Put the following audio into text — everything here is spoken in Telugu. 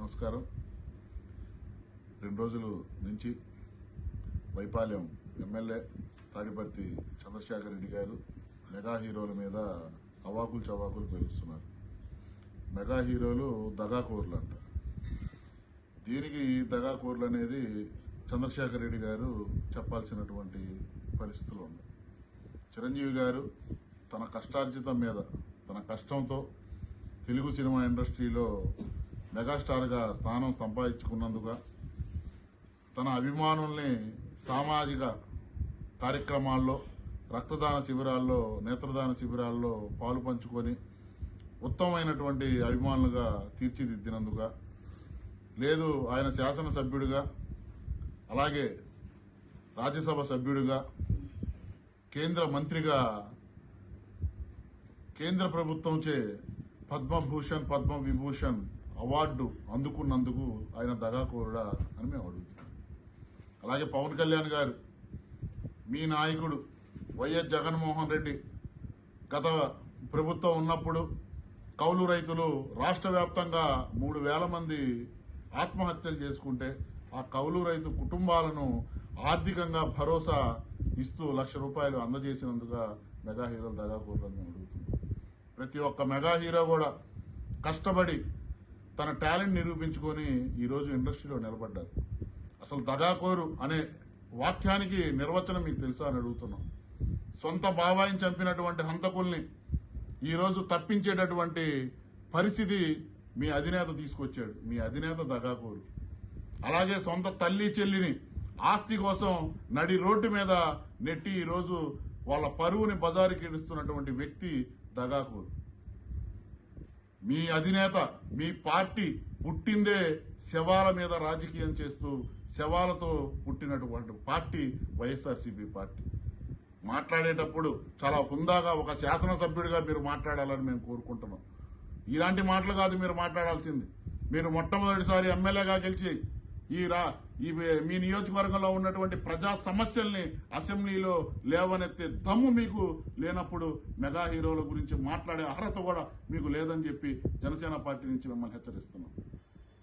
నమస్కారం. 2 రోజుల నుంచి వైపాలెం ఎమ్మెల్యే తాడిపర్తి చంద్రశేఖర్ రెడ్డి గారు మెగా హీరోల మీద అవాకులు చవాకులు పేలుస్తున్నారు. మెగా హీరోలు దగాకోర్లు అంట. దీనికి దగాకోర్లు అనేది చంద్రశేఖర్ రెడ్డి గారు చెప్పాల్సినటువంటి పరిస్థితులు ఉన్నాయి. చిరంజీవి గారు తన కష్టార్జితం మీద, తన కష్టంతో తెలుగు సినిమా ఇండస్ట్రీలో మెగాస్టార్గా స్థానం సంపాదించుకున్నందుకు తన అభిమానుల్ని సామాజిక కార్యక్రమాల్లో, రక్తదాన శిబిరాల్లో, నేత్రదాన శిబిరాల్లో పాలు పంచుకొని ఉత్తమమైనటువంటి అభిమానులుగా తీర్చిదిద్దినందుకు, లేదు ఆయన శాసనసభ్యుడిగా, అలాగే రాజ్యసభ సభ్యుడిగా, కేంద్ర మంత్రిగా కేంద్ర ప్రభుత్వంచే పద్మభూషణ్, పద్మవిభూషణ్ అవార్డు అందుకున్నందుకు ఆయన దగాకోరుడా అని మేము అడుగుతున్నాం. అలాగే పవన్ కళ్యాణ్ గారు, మీ నాయకుడు వైఎస్ జగన్మోహన్ రెడ్డి గత ప్రభుత్వం ఉన్నప్పుడు కౌలు రైతులు రాష్ట్ర వ్యాప్తంగా 3,000 మంది ఆత్మహత్యలు చేసుకుంటే ఆ కౌలు రైతు కుటుంబాలను ఆర్థికంగా భరోసా ఇస్తూ ₹1,00,000 అందజేసినందుకు మెగా హీరోలు దగాకోరులను మేము అడుగుతున్నాం. ప్రతి ఒక్క మెగా హీరో కూడా కష్టపడి తన టాలెంట్ నిరూపించుకొని ఈరోజు ఇండస్ట్రీలో నిలబడ్డారు. అసలు దగాకోరు అనే వాక్యానికి నిర్వచనం మీకు తెలుసా అని అడుగుతున్నాం. సొంత బాబాయిని చంపినటువంటి హంతకుల్ని ఈరోజు తప్పించేటటువంటి పరిస్థితి మీ అధినేత తీసుకొచ్చాడు. మీ అధినేత దగాకోరు. అలాగే సొంత తల్లి చెల్లిని ఆస్తి కోసం నడి రోడ్డు మీద నెట్టి ఈరోజు వాళ్ళ పరువుని బజారుకి ఇడుస్తున్నటువంటి వ్యక్తి దగాకోరు. మీ అధినేత, మీ పార్టీ పుట్టిందే శవాల మీద రాజకీయం చేస్తూ శవాలతో పుట్టినటువంటి పార్టీ వైఎస్ఆర్సీపీ పార్టీ. మాట్లాడేటప్పుడు చాలా హుందాగా ఒక శాసనసభ్యుడిగా మీరు మాట్లాడాలని మేము కోరుకుంటున్నాం. ఇలాంటి మాటలు కాదు మీరు మాట్లాడాల్సింది. మీరు మొట్టమొదటిసారి ఎమ్మెల్యేగా గెలిచి మీ నియోజకవర్గంలో ఉన్నటువంటి ప్రజా సమస్యల్ని అసెంబ్లీలో లేవనెత్తే దమ్ము మీకు లేనప్పుడు మెగా హీరోల గురించి మాట్లాడే అర్హత కూడా మీకు లేదని చెప్పి జనసేన పార్టీ నుంచి మిమ్మల్ని హెచ్చరిస్తున్నాం.